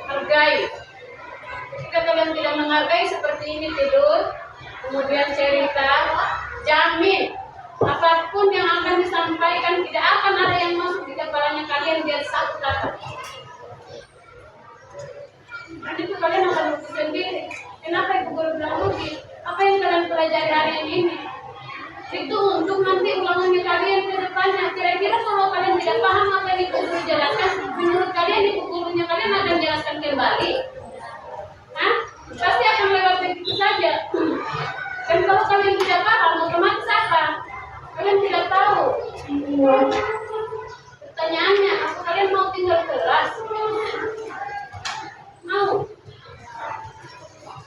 Hargai. Jika kalian tidak menghargai seperti ini tidur, kemudian cerita, jamin apapun yang akan disampaikan tidak akan ada yang masuk di kepalanya kalian biar satu kata. Dan itu kalian akan rugi sendiri. Kenapa ibu guru bilang rugi? Apa yang kalian pelajari hari ini? Itu untuk nanti ulangannya kalian ke depannya. Kira-kira kalau kalian tidak paham apa yang ibu guru jelaskan, menurut kalian ibu gurunya kalian akan jelaskan kembali? Hah? Pasti akan lewat begitu saja. Dan kalau kalian tidak paham, otomatis apa? Kalian tidak tahu. Pertanyaannya, apa kalian mau tinggal kelas? Mau?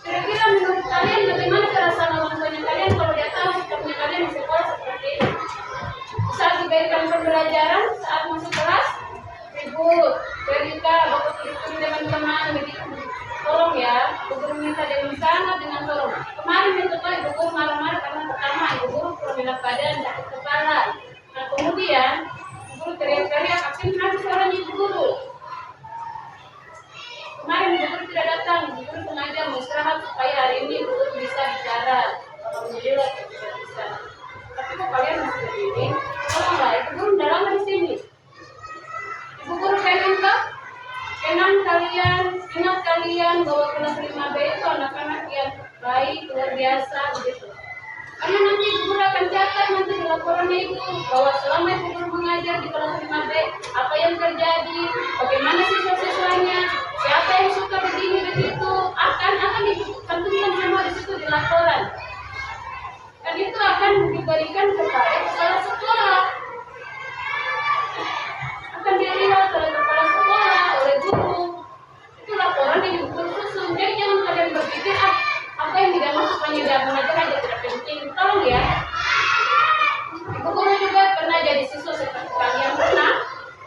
Kira-kira menurut kalian bagaimana perasaan orang tuanya kalian kalau dia tahu sikapnya kalian di sekolah seperti ini? Saat diberikan pembelajaran, saat masuk kelas, ribut, cerita, bapak tulis teman-teman begitu. Tolong ya, ibu guru minta dengan sangat dengan tolong. Kemarin itu kan ibu guru marah-marah karena pertama ibu guru kurang enak badan, sakit kepala. Nah kemudian ibu guru teriak-teriak, akhirnya nanti suaranya ibu guru. Kemarin ibu guru tidak datang, ibu guru sengaja mau istirahat supaya hari ini ibu guru bisa bicara. Kalau menjelat tidak bisa. Tapi kok kalian masih begini? Tolonglah, ibu guru udah lama di bahwa selama ibu guru mengajar di kelas 5B, apa yang terjadi, bagaimana siswa-siswanya, siapa yang suka begini begitu, akan dicantumkan semua di situ di laporan. Dan itu akan diberikan kepada kepala sekolah. Akan dilihat oleh kepala sekolah, oleh guru. Itu laporan yang betul susun. Jadi jangan kalian berpikir apa yang tidak masuk penyediaan mengajar aja tidak penting. Tolong ya. Ibu guru juga pernah jadi siswa seperti kalian pernah.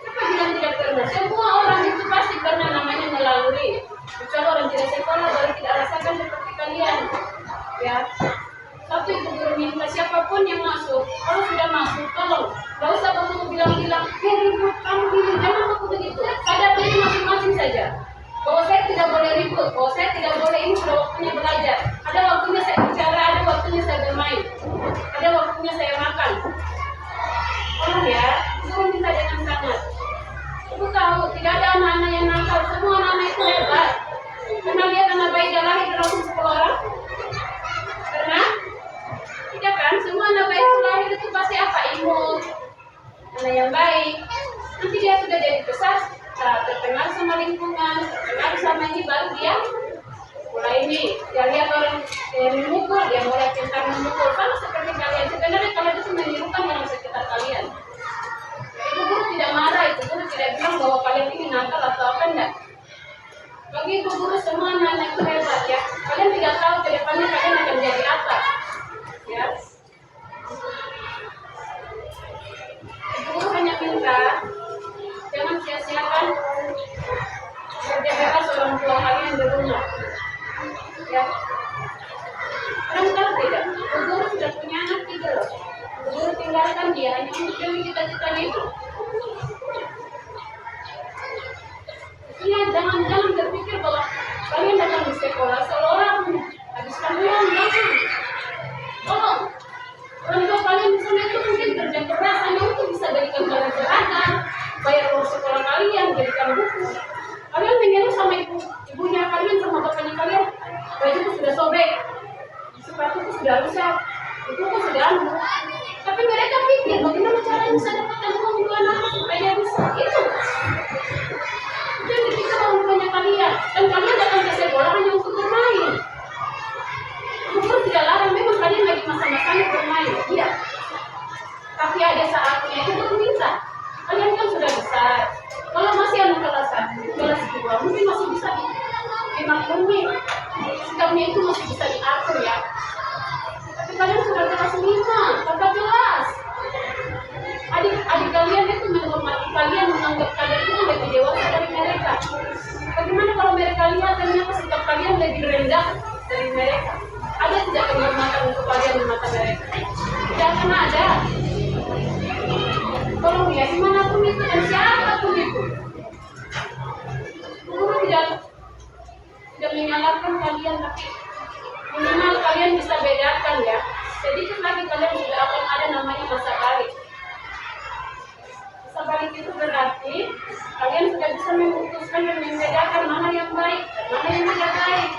Siapa bilang tidak pernah? Semua orang itu pasti pernah namanya melalui. Kecuali orang tidak sekolah baru tidak rasakan seperti kalian. Ya. Satu ibu guru minta siapapun yang masuk, kalau sudah masuk, tolong. Gak usah kamu bilang-bilang, ya ribut, kamu bilang, jangan aku begitu. Sadar diri masing-masing saja. Bahwa saya tidak boleh ribut, bahwa saya tidak boleh ini sudah waktunya belajar. Ada waktunya saya bicara, ada waktunya saya bermain. Ada waktunya saya makan. Tolong ya, guru minta dengan sangat. Ibu tahu, tidak ada anak-anak yang nakal, semua anak-anak itu hebat. Pernah lihat anak bayi dah lahir langsung 10 orang? Pernah? Tidak kan? Semua anak baik lahir itu pasti apa? Imut, anak yang baik. Nanti dia sudah jadi besar, terkenal sama lingkungan, terkenal sama ini, baru dia mulai ini. Dia lihat orang yang memukul, dia mulai tentang memukul. Sama seperti kalian. Sebenarnya kalian itu menirukan yang sekitar kalian. Ibu guru tidak marah, ibu guru tidak bilang bahwa kalian ini nakal atau apa, enggak. Bagi ibu guru semua anak-anak itu hebat ya. Kalian tidak tahu ke depannya kalian akan jadi apa. Ya. Guru hanya minta jangan sia-siakan kerja keras orang tua kalian di rumah. Ya. Orang tahu tidak? Guru sudah punya anak 3 loh. Guru tinggalkan dia hanya untuk demi cita-citanya itu. Iya, jangan berpikir bahwa kalian datang di sekolah seolah habiskan uang, jangan. Tolong. Orang tua kalian di sana itu mungkin kerja keras hanya untuk bisa berikan kalian seragam, bayar uang sekolah kalian, jadikan buku. Kalian mengeluh sama ibunya kalian, sama bapaknya kalian, bajuku sudah sobek, sepatuku sudah rusak, bukuku sudah anu. Tapi mereka pikir bagaimana caranya bisa dapatkan uang untuk anak supaya bisa itu. Jadi kita orang tuanya kalian, dan kalian datang ke sekolah hanya untuk bermain. Guru tidak larang, memang kalian lagi masa-masanya bermain, iya. Tapi ada saatnya itu guru minta. Kalian kan sudah besar. Kalau masih anak kelas 1, kelas 2, mungkin masih bisa dimaklumi. Sikapnya itu masih bisa diatur ya. Tapi kalian sudah kelas 5, kakak kelas. Adik kalian itu menghormati kalian, menganggap kalian itu lebih dewasa dari mereka. Bagaimana kalau mereka lihat ternyata sikap kalian lebih rendah dari mereka? Ada tidak penghormatan untuk kalian di mata mereka? Tidak akan ada. Tolong ya, dimanapun itu dan siapapun itu. Guru tidak menyalahkan kalian, tapi minimal kalian bisa bedakan ya. Sedikit lagi kalian sudah akan ada namanya masa balik. Masa balik itu berarti kalian sudah bisa memutuskan dan membedakan mana yang baik dan mana yang tidak baik.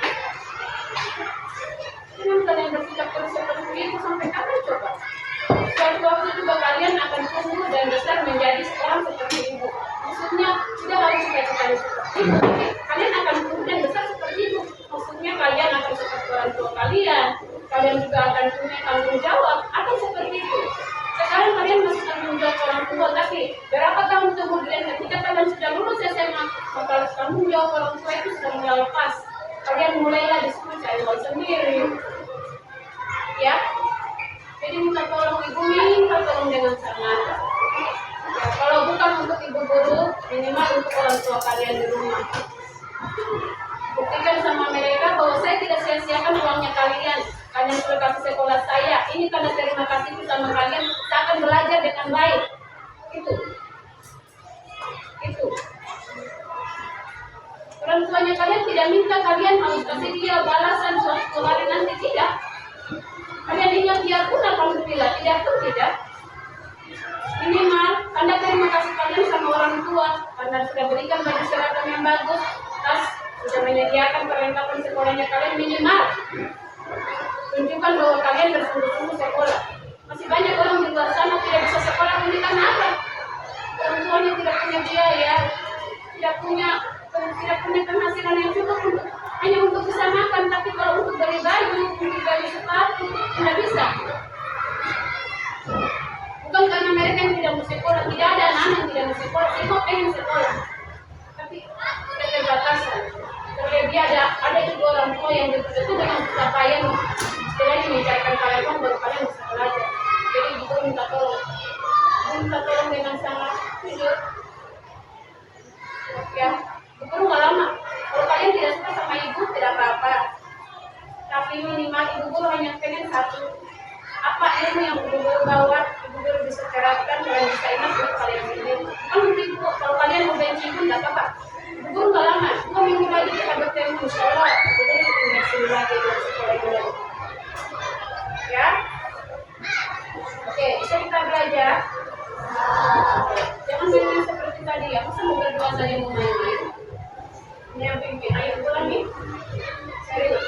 Jangan kalian bersikap terus seperti itu sampai kapan coba? Suatu waktu juga kalian akan tumbuh dan besar menjadi seorang seperti ibu. Maksudnya tidak harus cita-citanya seperti itu. Kalian akan tumbuh dan besar seperti itu. Maksudnya kalian akan seperti orang tua kalian. Kalian juga akan punya tanggung jawab. Akan seperti itu. Sekarang kalian masih tanggung jawab orang tua, tapi berapa tahun kemudian ketika kalian sudah lulus SMA, maka tanggung jawab orang tua itu sudah mulai lepas. Kalian mulailah disuruh cari uang sendiri. Ya. Jadi minta tolong ibu, minta tolong dengan sangat. Ya, kalau bukan untuk ibu guru, minimal untuk orang tua kalian di rumah. Buktikan sama mereka bahwa saya tidak sia-siakan uangnya kalian. Kalian sudah kasih sekolah saya. Ini tanda terima kasih sama kalian. Saya akan belajar dengan baik. Itu. Orang tuanya kalian tidak minta kalian harus kasih dia balasan suatu hari nanti, tidak. Kalian ingat dia pun alhamdulillah, tidak pun tidak. Minimal Anda terima kasih kalian sama orang tua karena sudah berikan baju seragam yang bagus, tas, sudah menyediakan perlengkapan sekolahnya kalian minimal. Tunjukkan bahwa kalian bersungguh-sungguh sekolah. Masih Banyak orang di luar sana tidak bisa sekolah ini karena apa? Orang tuanya tidak punya biaya, tidak punya penghasilan yang cukup untuk hanya untuk bisa makan, tapi kalau untuk beli baju, untuk beli sepatu, tidak bisa. Bukan karena mereka yang tidak mau sekolah, tidak ada anak yang tidak mau sekolah, semua pengen sekolah, tapi keterbatasan. Terlebih ada juga orang tua yang betul-betul dengan pencapaian istilahnya mencarikan kalian uang baru kalian bisa belajar. Jadi ibu minta tolong dengan sangat jujur. Ya, guru nggak lama. Kalau kalian tidak suka sama ibu tidak apa-apa. Tapi minimal ibu guru hanya pengen satu. Apa ilmu yang ibu guru bawa, ibu guru bisa terapkan, kalian bisa ingat untuk kalian sendiri. Kan ibu kalau kalian mau benci pun nggak apa-apa. Ibu guru nggak lama, 2 minggu lagi kita bertemu insya Allah. Ibu guru punya sini lagi di sekolah ini. Ya, oke, bisa kita belajar. Jangan main seperti tadi ya, masa mau berdua saja mau main-main. Ini yang pimpin, ayo ulangi. Serius.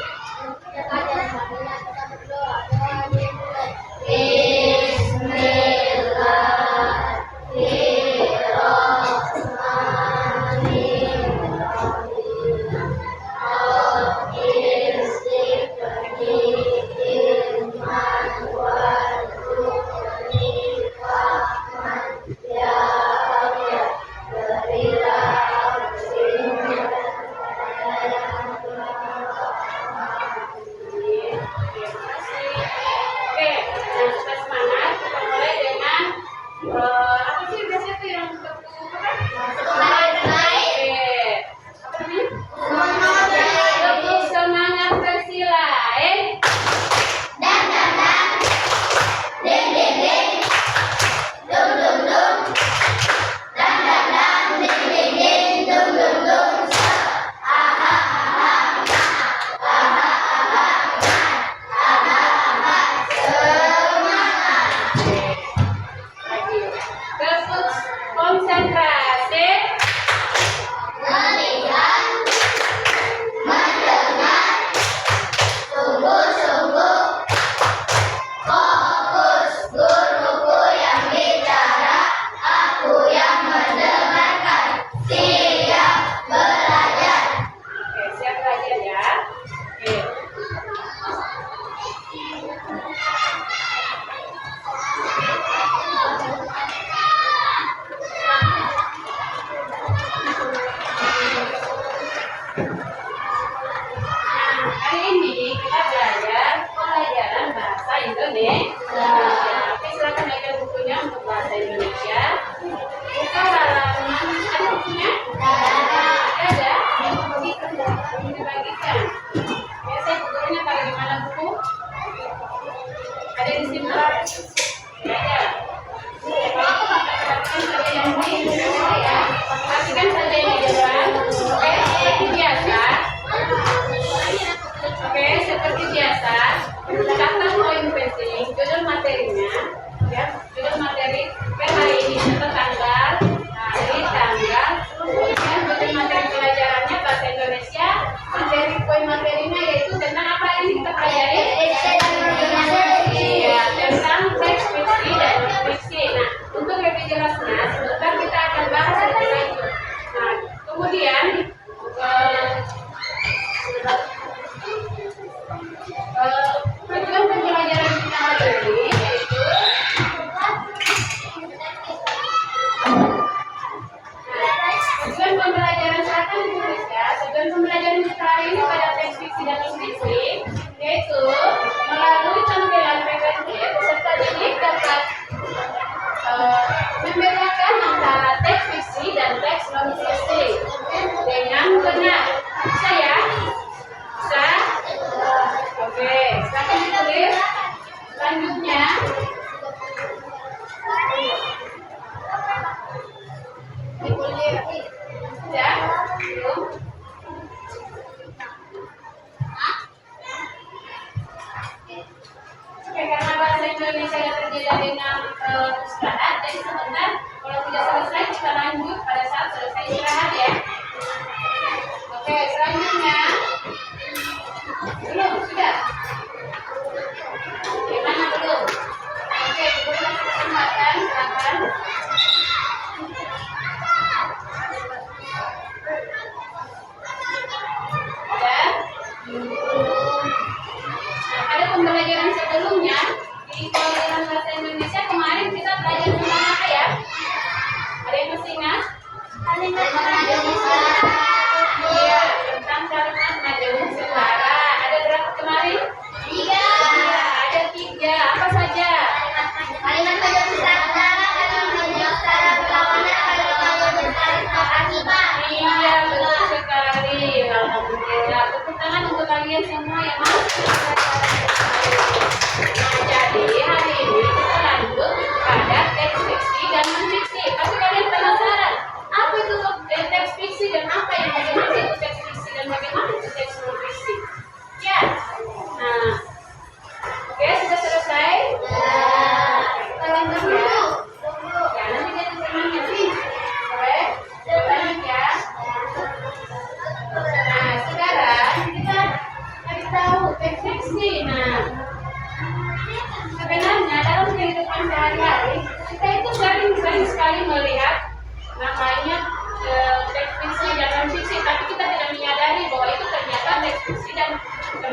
Oke, silakan baca bukunya untuk bahasa Indonesia. Buka halaman, ada bukunya? Ada. Dibagikan. Ya, saya bukunya taruh di mana buku? Ada di sini. Ada. Perhatikan saja ini jawaban. Oke, seperti biasa. Oke, seperti biasa. Catat poin penting, judul materinya, ya, judul materi kan hari ini tentang tanggal, hari, tanggal, kemudian judul materi pelajarannya bahasa Indonesia, materi poin materinya yaitu tentang apa yang kita pelajari? Iya, tentang teks fiksi dan fiksi. Nah, untuk lebih jelasnya, sebentar kita akan bahas lebih lanjut. Nah, kemudian tujuan pembelajaran kita hari ini yaitu tujuan pembelajaran silakan ditulis ya. Tujuan pembelajaran kita hari ini pada teks fiksi dan fiksi yaitu melalui tampilan PPT peserta didik dapat membedakan antara teks fiksi dan teks non fiksi dengan benar. Bisa ya? Bisa? Oke, silakan ditulis. Selanjutnya, ya, belum. Oke, karena bahasa Indonesia yang terjadi dengan standar, jadi sebentar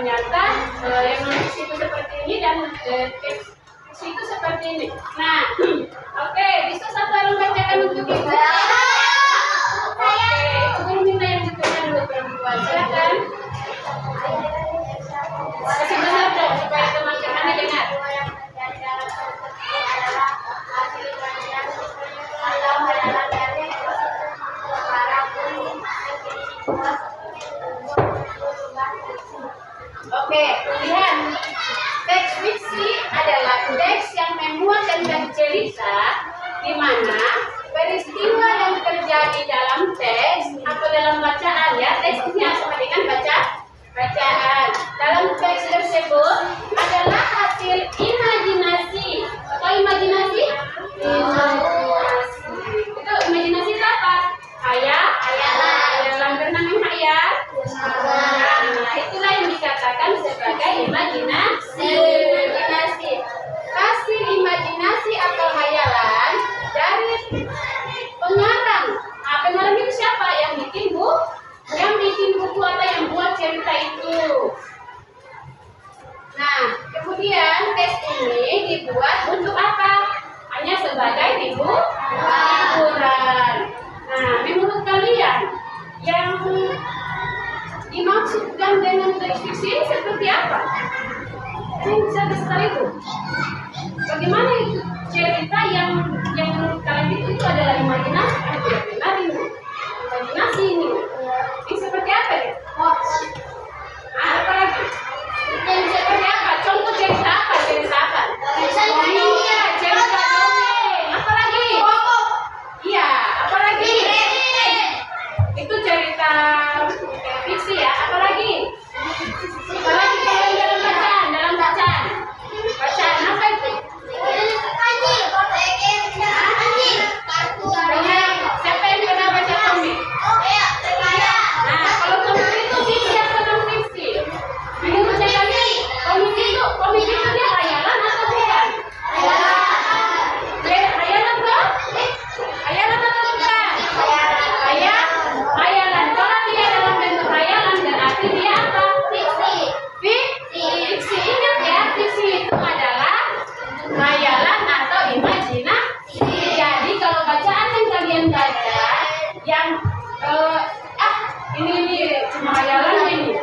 ternyata yang non-fiksi itu seperti ini dan fiksi itu seperti ini. Nah, oke, bisa satu orang bacakan untuk ibu? Oke, ibu minta yang bukunya dulu perempuan, silakan. Kasih besar dong supaya teman-temannya dengar. Oke, lihat. Teks fiksi adalah teks yang memuat dan bercerita di mana peristiwa yang terjadi dalam teks atau dalam bacaan, ya, teks ini sama dengan bacaan. Dalam teks tersebut adalah hasil imajinasi. Apa imajinasi? Itu imajinasi itu apa? Hayalan bernama hayal. Nah, itulah yang dikatakan sebagai imajinasi. Hasil imajinasi atau hayalan dari pengarang. Nah, pengarang itu siapa? Yang bikin buku atau yang buat cerita itu. Nah, kemudian teks ini dibuat untuk apa? Hanya sebagai hiburan. Nah, menurut kalian yang dimaksudkan dengan teks fiksi ini seperti apa? Ini bisa kasih itu. Bagaimana itu cerita yang menurut kalian itu adalah imajinasi? Tidak benar ini. Imajinasi ini. Ini seperti apa ya? Apa lagi? Yang seperti apa? Contoh cerita apa? Cerita apa? Cerita dongeng. Apa lagi? Iya, apa lagi? Itu cerita fiksi ya. Apa lagi? Apa lagi kalau dalam bacaan? Bacaan apa itu? Siapa yang pernah baca komik? Nah, kalau komik itu fiksi atau non fiksi? Menurut kalian komik itu dia hayalan atau bukan? Hayalan toh? Hayalan atau bukan? Hayalan. Kalau dia dalam bentuk hayalan berarti dia apa? Fiksi. Ingat ya, fiksi itu adalah hayalan atau imajinasi. Jadi kalau bacaan yang kalian baca yang ini cuma hayalan ini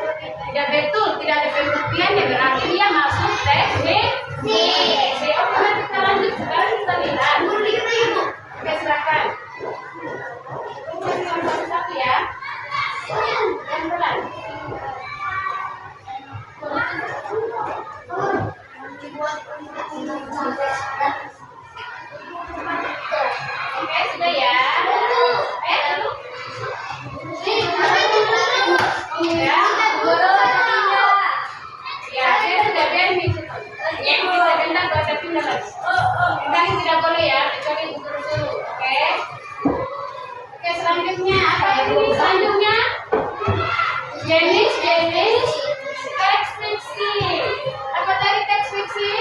tidak betul, tidak ada pembuktiannya, berarti dia masuk teks fiksi. Oke, kita lanjut. Sekarang kita lihat. Oke, silakan. Satu ya. Yang pelan. Oke, sudah ya. Tidak boleh ya, kecuali guru-guru. Oke, selanjutnya apa ini? Selanjutnya jenis teks fiksi. Apa tadi teks fiksi?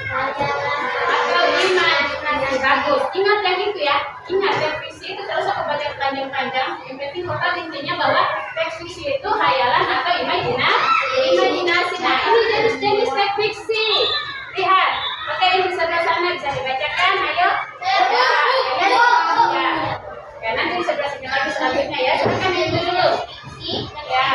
Atau imajinasi. Bagus. Ingat yang itu ya. Ingat teks fiksi itu terus aku baca panjang-panjang. Yang penting total intinya bahwa teks fiksi itu hayalan atau imajinasi. Nah, ini jenis teks fiksi. Lihat. Oke, ini di sebelah sana bisa dibacakan. Ayo. Ya, nanti di sebelah sini lagi selanjutnya ya. Silakan itu dulu. Ya.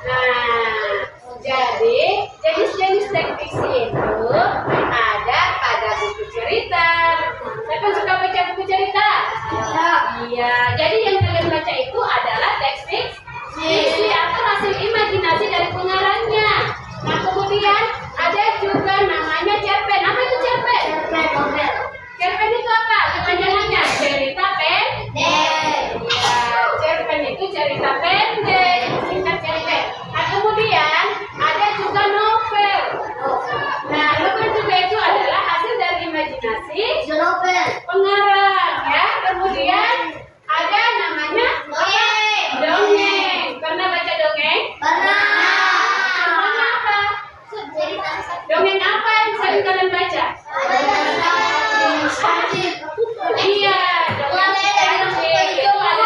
Nah, jadi jenis-jenis teks fiksi itu ada pada buku cerita. Siapa suka baca buku cerita? Iya. Jadi yang kalian baca itu adalah teks fiksi atau hasil imajinasi dari pengarangnya. Nah, kemudian ada juga namanya cerpen. Apa itu cerpen? Cerpen itu apa? Kepanjangannya cerita pendek. Ya, cerpen itu cerita pendek. Singkat cerpen. Nah, kemudian ada juga novel. Nah, novel juga itu adalah hasil dari imajinasi pengarang ya. Kemudian ada namanya dongeng. Pernah baca dongeng? Pernah. Contohnya apa? Dongeng apa yang sering kalian baca? Iya, dongeng itu ada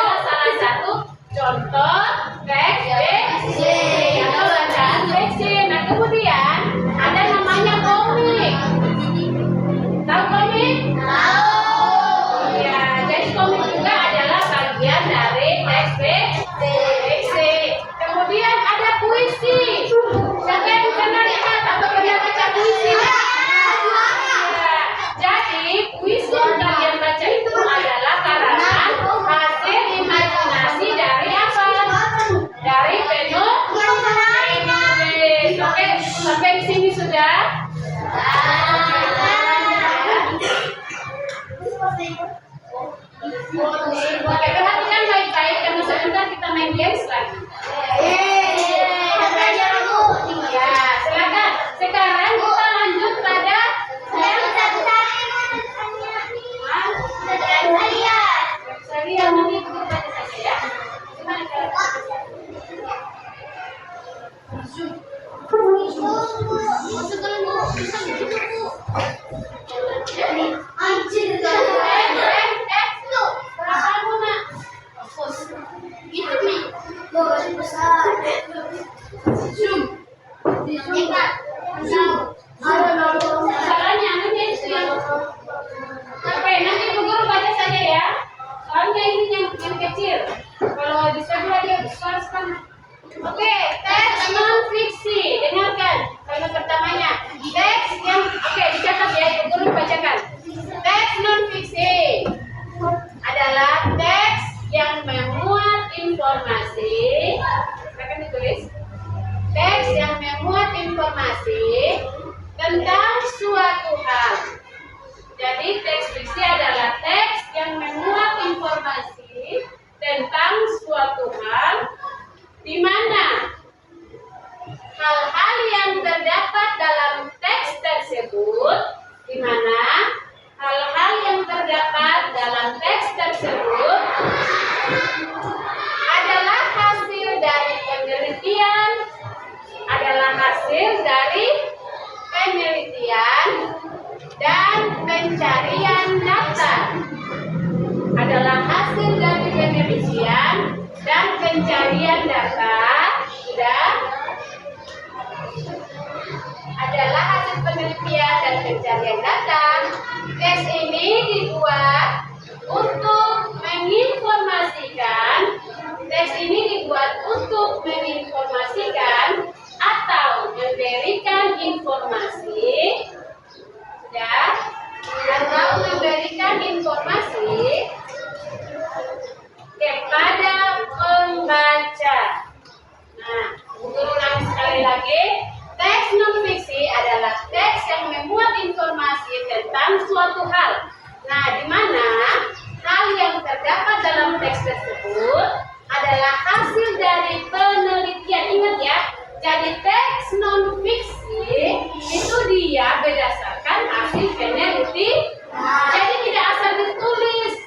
sudah? Oke, perhatikan baik-baik karena sebentar kita main games lagi. Ya, silakan. Sekarang kita lanjut pada Sarian nanti itu baca saja ya. Gimana cara? Caranya nanti itu yang oke, nanti Bu Guru baca saja ya. Soalnya ini yang kecil. Kalau di sebelah dia besar sekali. Oke, teks non fiksi. Dengarkan. Kalimat pertamanya. Teks yang dicatat ya, Bu Guru bacakan. Teks non fiksi adalah teks yang memuat informasi. Akan ditulis. Teks yang memuat informasi tentang suatu hal. Jadi teks fiksi adalah teks yang memuat informasi tentang suatu hal di mana hal-hal yang terdapat dalam teks tersebut adalah hasil dari penelitian dan pencarian data. Adalah hasil dari penelitian dan pencarian data. Sudah? Adalah hasil penelitian dan pencarian data. Teks ini dibuat untuk menginformasikan atau memberikan informasi, sudah, atau memberikan informasi kepada pembaca. Nah, ulang sekali lagi. Teks non fiksi adalah teks yang memuat informasi tentang suatu hal. Nah, di mana hal yang terdapat dalam teks tersebut adalah hasil dari penelitian. Ingat ya, jadi teks non fiksi itu dia berdasarkan hasil penelitian. Jadi tidak asal ditulis.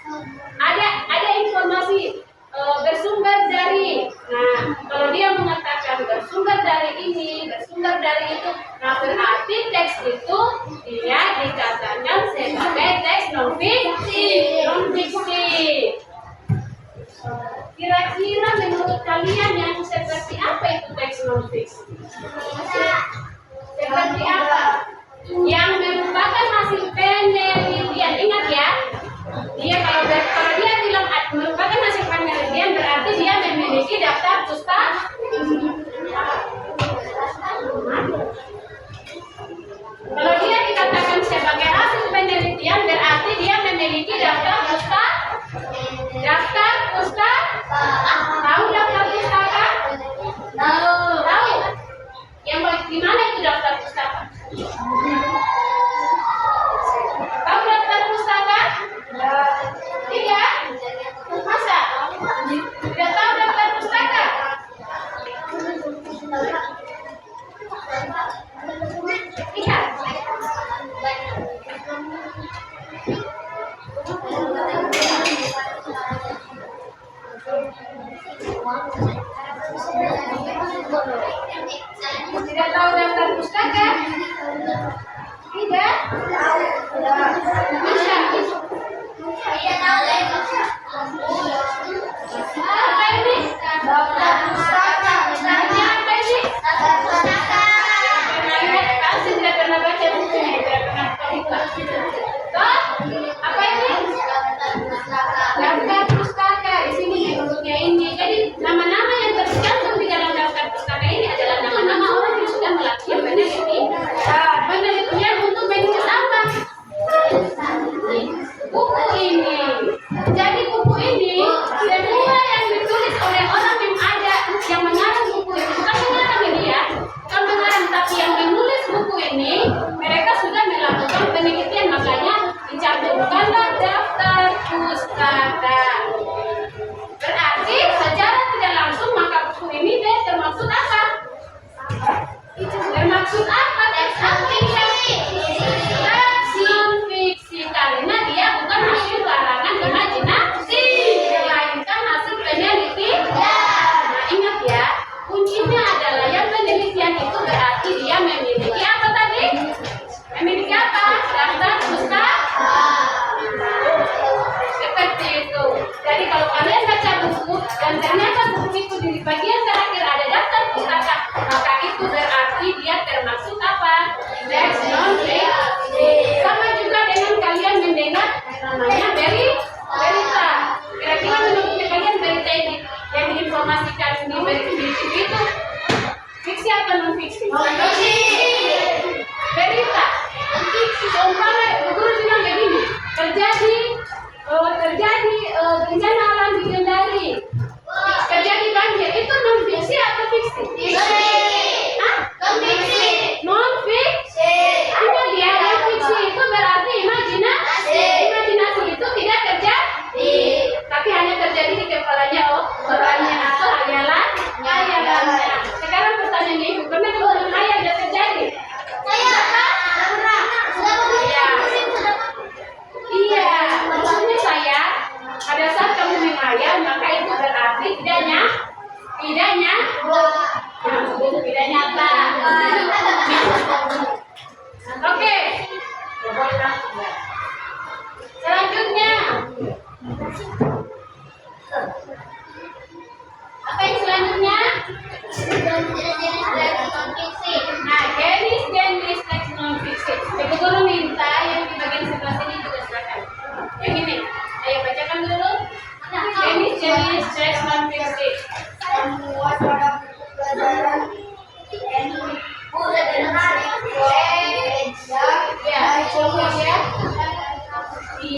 Ada informasi bersumber dari. Nah, kalau dia mengatakan bersumber dari ini, bersumber dari itu, nah berarti teks itu dia dikatakan sebagai teks non fiksi. Kira-kira menurut kalian yang seperti apa itu teks non fiksi? Seperti apa? Yang merupakan hasil penelitian. Ingat ya, dia kalau dia bilang merupakan hasil penelitian berarti dia memiliki daftar pustaka. Kalau dia dikatakan sebagai hasil penelitian berarti dia memiliki daftar pustaka. Daftar pustaka. Tahu daftar pustaka? Tahu. Yang di mana itu daftar pustaka? Tahu daftar pustaka? Tidak. Masa? Tidak tahu daftar pustaka? Lihat. Tidak tahu daftar pustaka?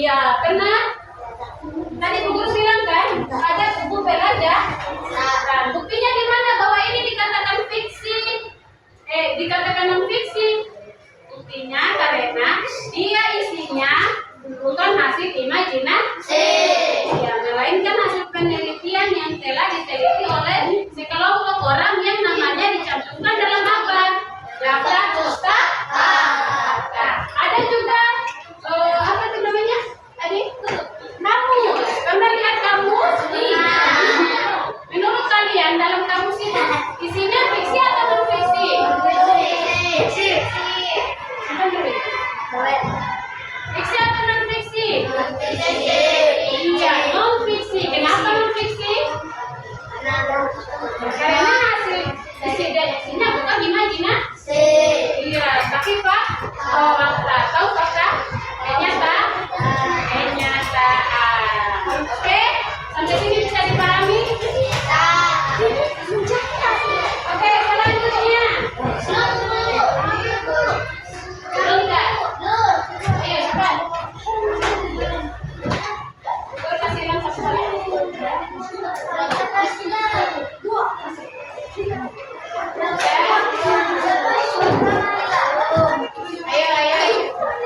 Iya, karena tadi Bu Guru bilang kan, ada tubuh belaja. Nah, buktinya di mana bahwa ini dikatakan fiksi? Dikatakan non fiksi. Buktinya karena dia isinya bukan hasil imajinasi, ya, melainkan hasil penelitian yang telah diteliti oleh sekelompok orang yang namanya dicantumkan dalam apa? Daftar pustaka. Ada juga apa itu namanya? Tadi kamus. Pernah lihat kamus? Menurut kalian dalam kamus itu isinya fiksi atau non fiksi? Fiksi atau non fiksi? Iya, non fiksi. Kenapa non fiksi? Karena hasil isinya bukan imajinasi. Iya, tapi fakta. Tahu fakta? Kenyataan. Oke, sampai sini bisa dipahami? Oke, selanjutnya. Belum kan? Ayo cepat. Gue kasih yang satu kali. Ayo.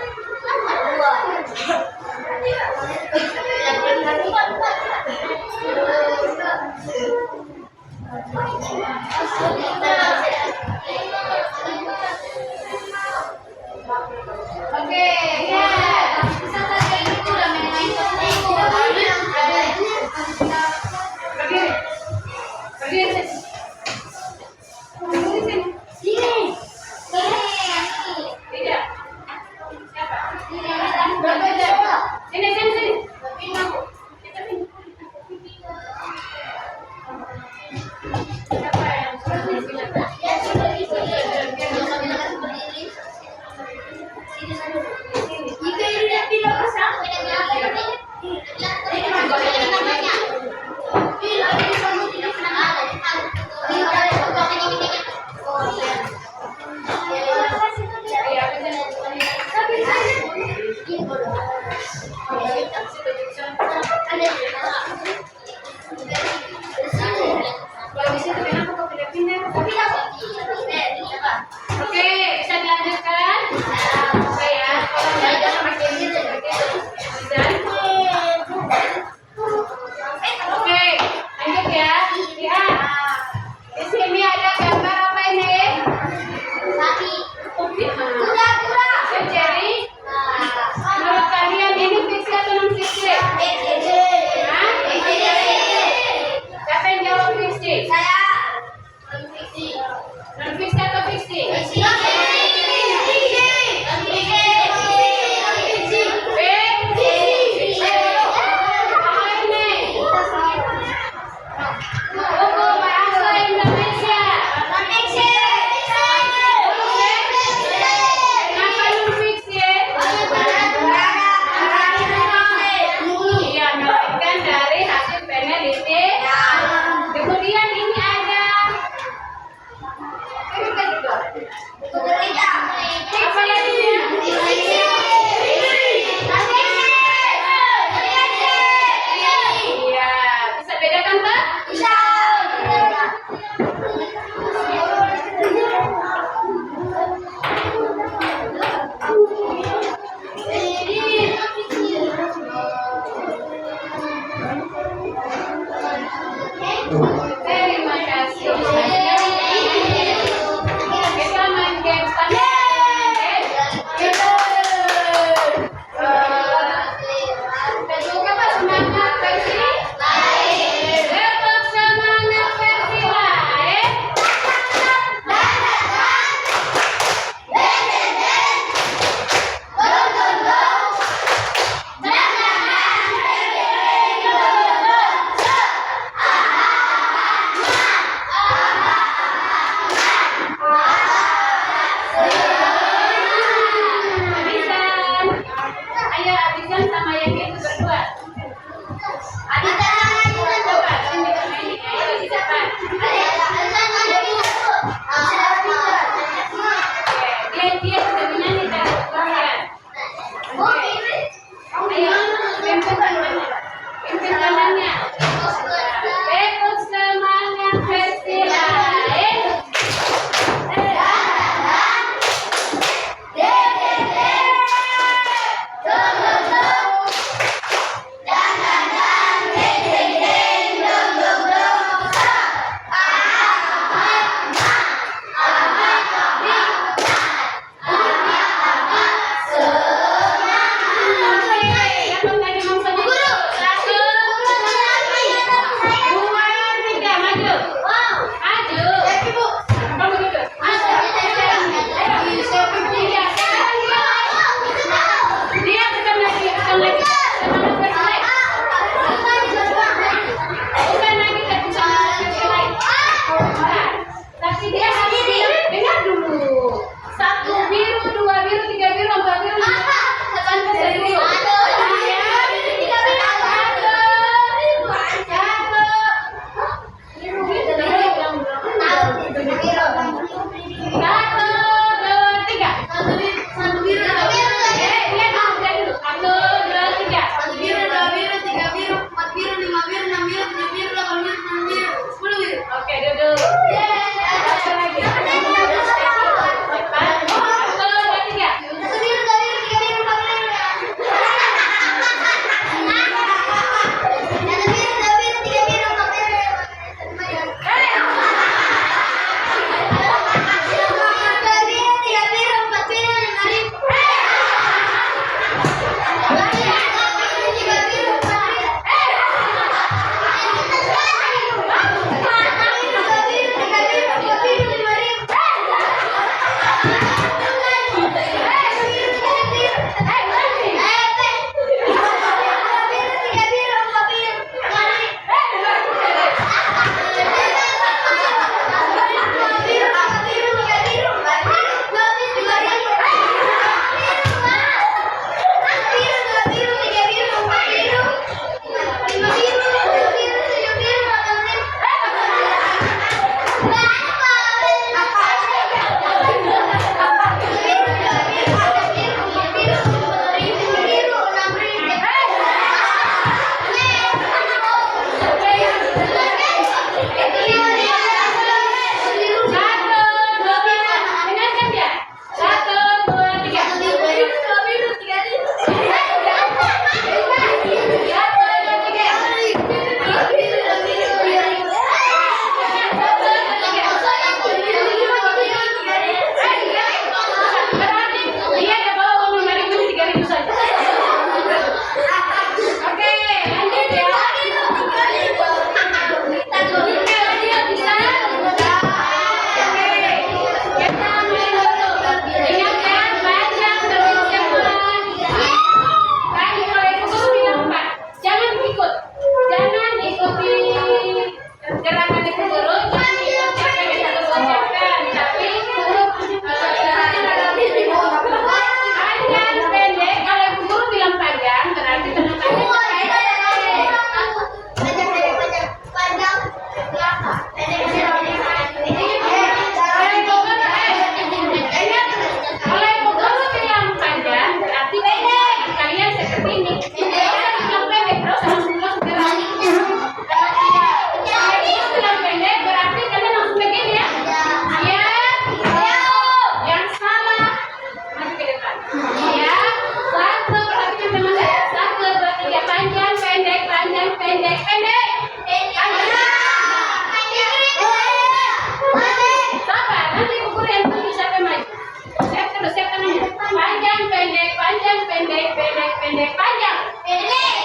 Panjang, pendek, panjang, pendek, pendek, pendek, panjang. Pendek.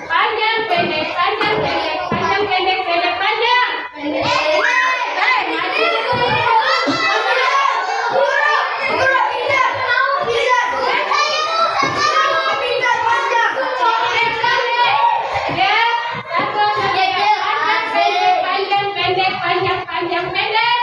Panjang, pendek, panjang, pendek, panjang, pendek, pendek, panjang. Panjang, pendek, panjang, panjang, pendek.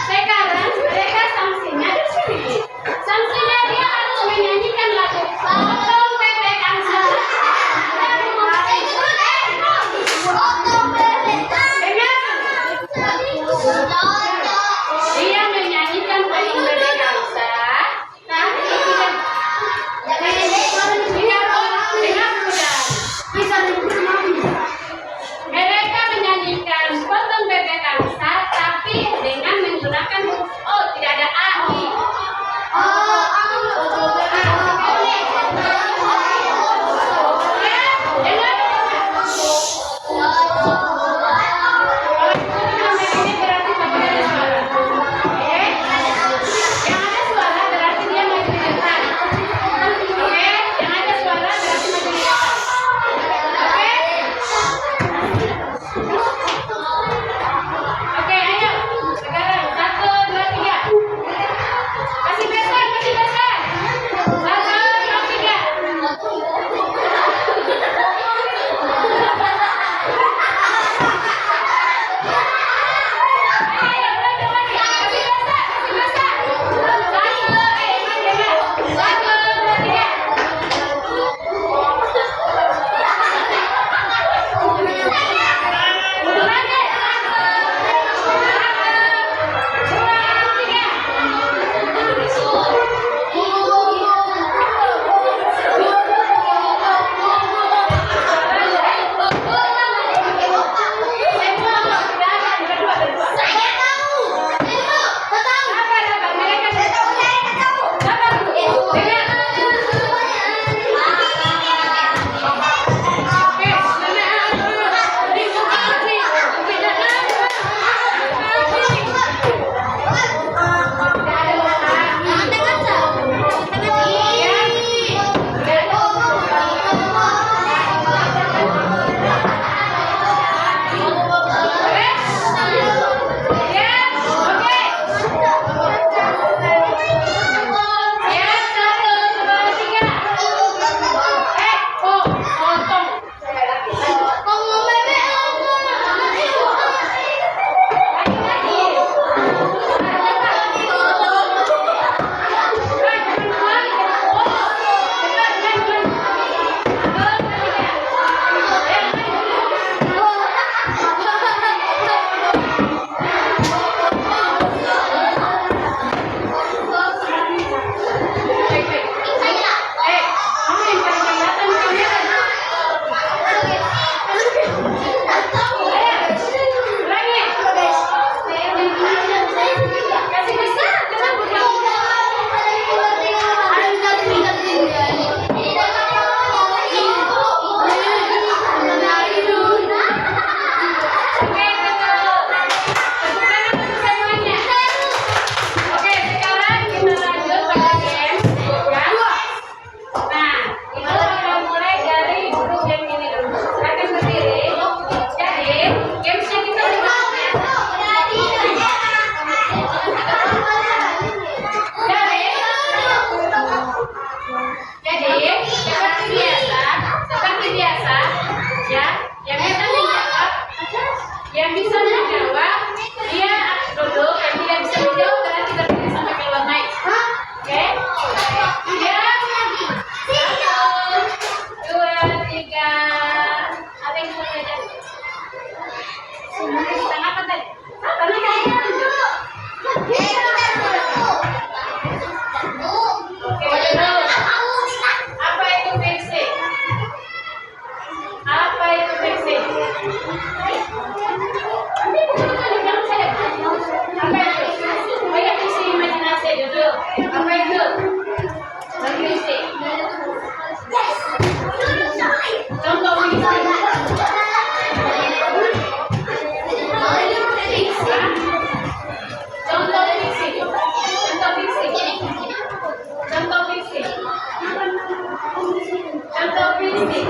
Sekarang mereka sanksinya di sini. Sanksinya dia harus menyanyikan lagu Potong Bebek Angsa. Dia menyanyikan Potong Bebek Angsa. Tapi mereka menyanyikan Potong Bebek Angsa, tapi dengan menggunakan huruf O, tidak ada AI. Oke, ayo. Sekarang 1, 2, 3. Kasih pesan, kasih pesan. 1, 2, 3. Ayo, kasih pesan, kasih pesan. 1, 2, 3. Apa Hindi mo naman lang saya. Apa itu? Banyak isi imajinasi itu. Apa itu? Bagi isi. Contoh isi. Contoh fiksi. Contoh fiksi. Contoh fiksi. Contoh fiksi.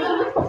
dulu.